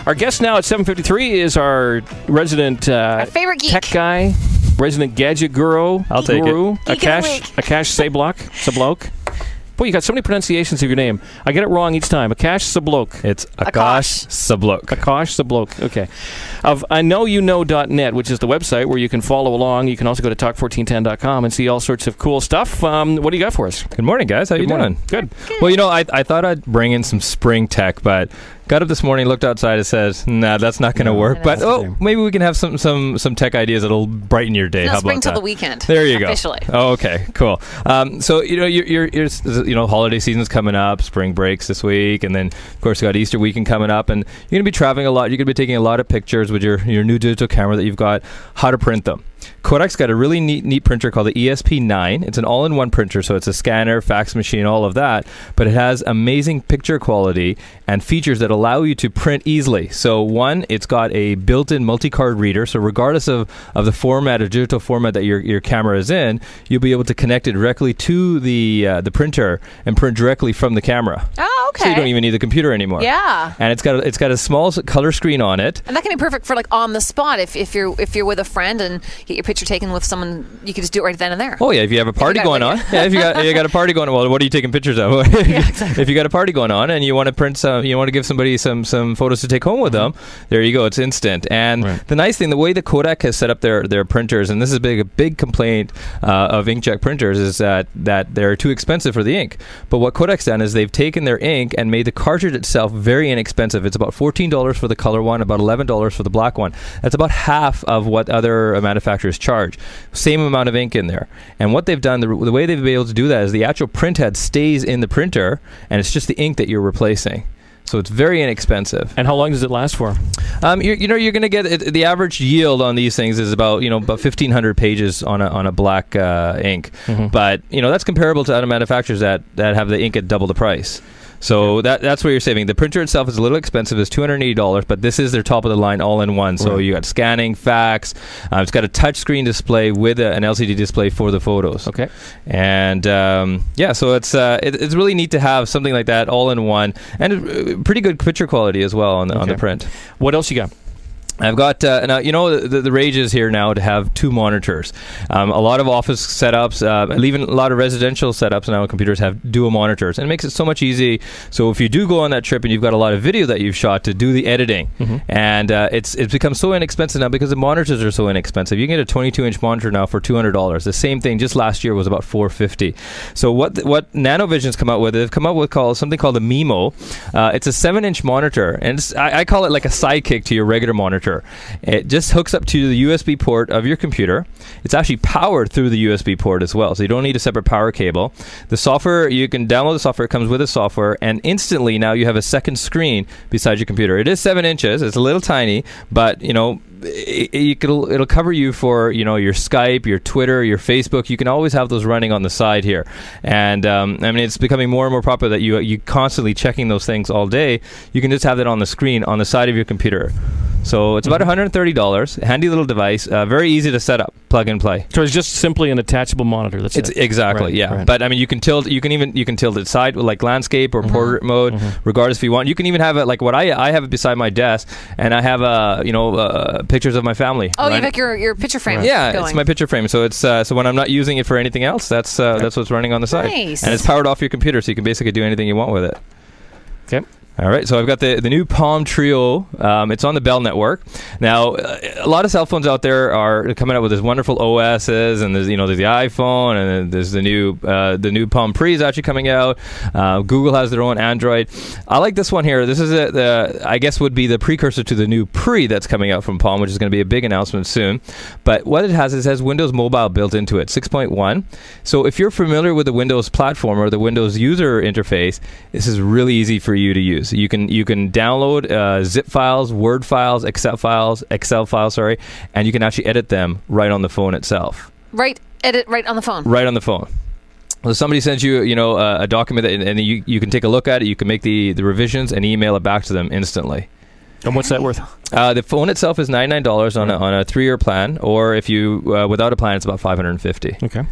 Our guest now at 7:53 is our resident our favorite geek. tech guy, resident gadget guru. I'll take it. Akash Sablok. Boy, you got so many pronunciations of your name. I get it wrong each time. Akash Sablok. It's Akash Sablok. Akash Sablok. Okay. Of IKnowYouKnow.net, which is the website where you can follow along. You can also go to Talk1410.com and see all sorts of cool stuff. What do you got for us? Good morning, guys. How you doing? Good. Well, I thought I'd bring in some spring tech, but got up this morning, looked outside, and says, "Nah, that's not going to work." But maybe we can have some tech ideas that'll brighten your day. No, How spring about till that? the weekend. There you go. Officially. Oh, okay, cool. So you're holiday season's coming up, spring breaks this week, and then of course you got Easter weekend coming up, and you're going to be traveling a lot. You're going to be taking a lot of pictures with your new digital camera that you've got. How to print them. Kodak's got a really neat printer called the ESP9. It's an all-in-one printer, so it's a scanner, fax machine, all of that, but it has amazing picture quality and features that allow you to print easily. So one, it's got a built-in multi-card reader, so regardless of the format or digital format that your camera is in, you'll be able to connect it directly to the printer and print directly from the camera. Oh, okay. So you don't even need the computer anymore. Yeah. And it's got a small color screen on it. And that can be perfect for like on the spot if you're with a friend and get your picture taken with someone, you can just do it right then and there. Oh yeah, if you have a party going on. Yeah, if you got a party going on, well, what are you taking pictures of? Yeah, exactly. If you got a party going on and you want to print some, you want to give somebody some photos to take home with them, there you go, it's instant. And the nice thing, the way that Kodak has set up their printers, and this is a big complaint of inkjet printers, is that they're too expensive for the ink. But what Kodak's done is they've taken their ink and made the cartridge itself very inexpensive. It's about $14 for the color one, about $11 for the black one. That's about half of what other manufacturers charge. Same amount of ink in there. And what they've done, the way they've been able to do that is the actual print head stays in the printer, and it's just the ink that you're replacing. So it's very inexpensive. And how long does it last for? You're going to get the average yield on these things is about 1,500 pages on a black ink. But that's comparable to other manufacturers that have the ink at double the price. So that's where you're saving. The printer itself is a little expensive. It's $280, but this is their top of the line all-in-one. So you got scanning, fax. It's got a touch screen display with an LCD display for the photos. Okay. And so it's really neat to have something like that all-in-one, and pretty good picture quality as well on the print. What else you got? I've got, now, the rage is here now to have two monitors. A lot of office setups, and even a lot of residential setups now, computers have dual monitors, and it makes it so much easy. So if you do go on that trip and you've got a lot of video that you've shot to do the editing, and it's become so inexpensive now because the monitors are so inexpensive. You can get a 22-inch monitor now for $200. The same thing just last year was about $450. So what Nanovision's come out with, they've come out with something called a Mimo. It's a 7-inch monitor, and I call it like a sidekick to your regular monitor. It just hooks up to the USB port of your computer. It's actually powered through the USB port as well, so you don't need a separate power cable. The software, you can download the software. It comes with the software, and instantly now you have a second screen beside your computer. It is 7 inches. It's a little tiny, but it'll cover you for your Skype, your Twitter, your Facebook. You can always have those running on the side here, and it's becoming more and more popular that you constantly checking those things all day. You can just have that on the screen on the side of your computer. So it's about $130. Handy little device, very easy to set up, plug and play. So it's just simply an attachable monitor. That's it. Exactly, yeah. Right. But you can tilt. You can tilt it side like landscape or portrait mode, regardless if you want. You can even have it like what I have it beside my desk, and I have pictures of my family. Oh, you have like your picture frame. Yeah, going. It's my picture frame. So it's so when I'm not using it for anything else, that's what's running on the side. Nice. And it's powered off your computer, so you can basically do anything you want with it. Okay. All right, so I've got the new Palm Trio. It's on the Bell network. Now, a lot of cell phones out there are coming out with this wonderful OSs, and there's the iPhone, and then there's the new Palm Pre is actually coming out. Google has their own Android. I like this one here. This is I guess would be the precursor to the new Pre that's coming out from Palm, which is going to be a big announcement soon. But what it has is Windows Mobile built into it, 6.1. So if you're familiar with the Windows platform or the Windows user interface, this is really easy for you to use. You can download zip files, Word files, Excel files, and you can actually edit them right on the phone itself. Edit right on the phone. Right on the phone. So somebody sends you, a document and you can take a look at it. You can make the revisions and email it back to them instantly. And what's that worth? The phone itself is $99 on a 3-year plan, or if you without a plan, it's about $550. Okay.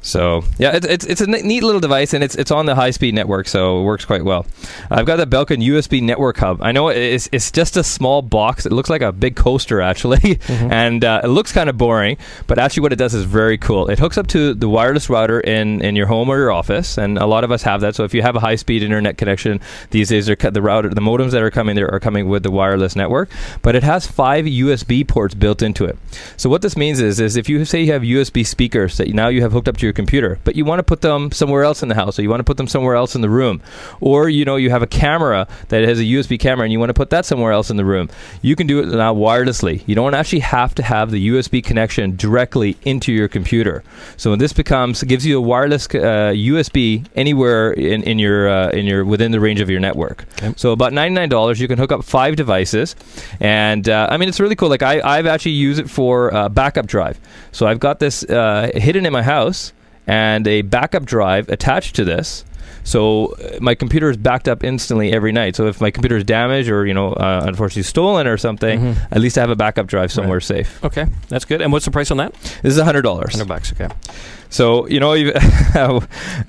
So yeah, it's a neat little device, and it's on the high-speed network, so it works quite well. I've got the Belkin USB network hub. I know it's just a small box. It looks like a big coaster actually, and it looks kind of boring, but actually what it does is very cool. It hooks up to the wireless router in your home or your office, and a lot of us have that. So if you have a high-speed internet connection these days, the modems that are coming there are coming with the wireless network, but it has 5 USB ports built into it. So what this means is if you say you have USB speakers that now you have hooked up to your computer, but you want to put them somewhere else in the house, or you want to put them somewhere else in the room, or you have a camera that has a USB camera and you want to put that somewhere else in the room, you can do it now wirelessly. You don't actually have to have the USB connection directly into your computer. So this gives you a wireless USB anywhere in your within the range of your network. Okay. So about $99, you can hook up 5 devices, and I mean, it's really cool. Like I've actually used it for backup drive. So I've got this hidden in my house and a backup drive attached to this. So my computer is backed up instantly every night. So if my computer is damaged or unfortunately stolen or something, at least I have a backup drive somewhere safe. Okay, that's good. And what's the price on that? This is $100. $100. Okay. So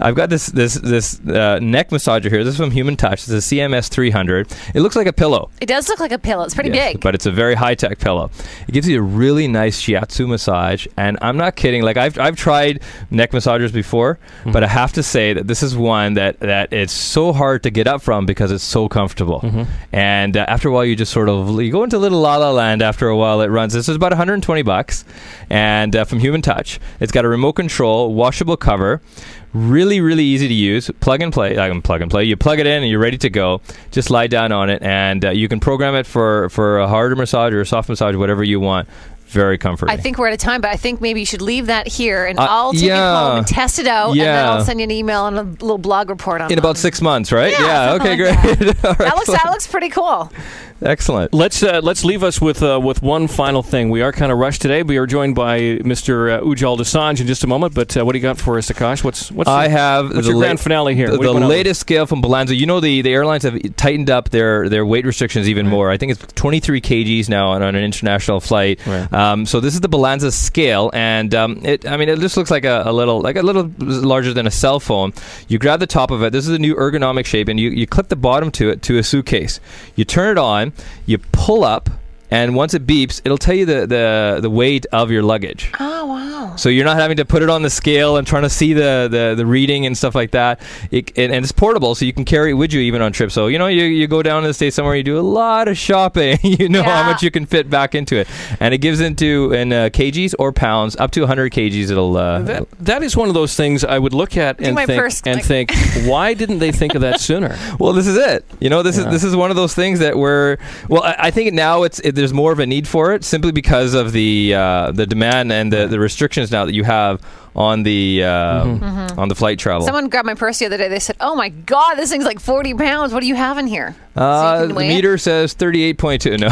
I've got this neck massager here. This is from Human Touch. This is a CMS 300. It looks like a pillow. It does look like a pillow. It's pretty big, but it's a very high tech pillow. It gives you a really nice shiatsu massage, and I'm not kidding. Like I've tried neck massagers before, but I have to say that this is one that it's so hard to get up from because it's so comfortable. And after a while, you go into a little la la land. After a while, it runs. This is about $120, and from Human Touch, it's got a remote control, washable cover, really easy to use. Plug and play. You plug it in and you're ready to go. Just lie down on it, and you can program it for a harder massage or a soft massage, whatever you want. Very comforting. I think we're out of time, but I think maybe you should leave that here, and I'll take it home and test it out, and then I'll send you an email and a little blog report on it. In about 6 months, right? Yeah, okay, like great. That looks pretty cool. Excellent. Let's leave us with one final thing. We are kind of rushed today. We are joined by Mr. Ujjal Dosanjh in just a moment. But what do you got for us, Akash? What's your grand finale here? The latest scale from Balanza. You know, the airlines have tightened up their weight restrictions even more. I think it's 23 kgs now on an international flight. Right. So this is the Balanza scale, and it just looks like a little larger than a cell phone. You grab the top of it. This is a new ergonomic shape, and you clip the bottom to it to a suitcase. You turn it on. You pull up, and once it beeps, it'll tell you the weight of your luggage. Oh, wow. So you're not having to put it on the scale and trying to see the reading and stuff like that. And it's portable, so you can carry it with you even on trips. So, you go down to the States somewhere, you do a lot of shopping, how much you can fit back into it. And it gives in kgs or pounds, up to 100 kgs. It'll that is one of those things I would look at and think, why didn't they think of that sooner? Well, this is it. This is one of those things that I think now there's more of a need for it, simply because of the demand and the restrictions now that you have on the on the flight travel. Someone grabbed my purse the other day. They said, "Oh my God, this thing's like 40 pounds. What do you have in here?" The meter says 38.2. No.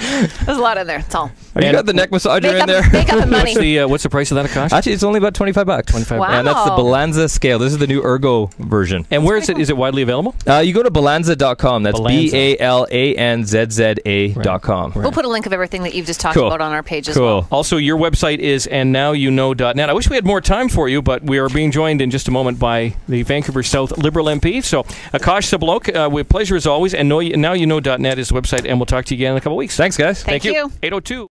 There's a lot in there. That's all. You got the neck massager in there. Make up the money. What's the price of that, Akash? Actually, it's only about $25. $25. Wow. And that's the Balanza scale. This is the new Ergo version. And where is it? Is it widely available? You go to balanza.com. That's BALANZZA.com. We'll put a link of everything that you've just talked about on our page as well. Also, your website is andnowyouknow.net. I wish we had more time for you, but we are being joined in just a moment by the Vancouver South Liberal MP. So, Akash Sablok, with pleasure as always. And nowyouknow.net is the website, and we'll talk to you again in a couple of weeks. Thanks, guys. Thank you. 802.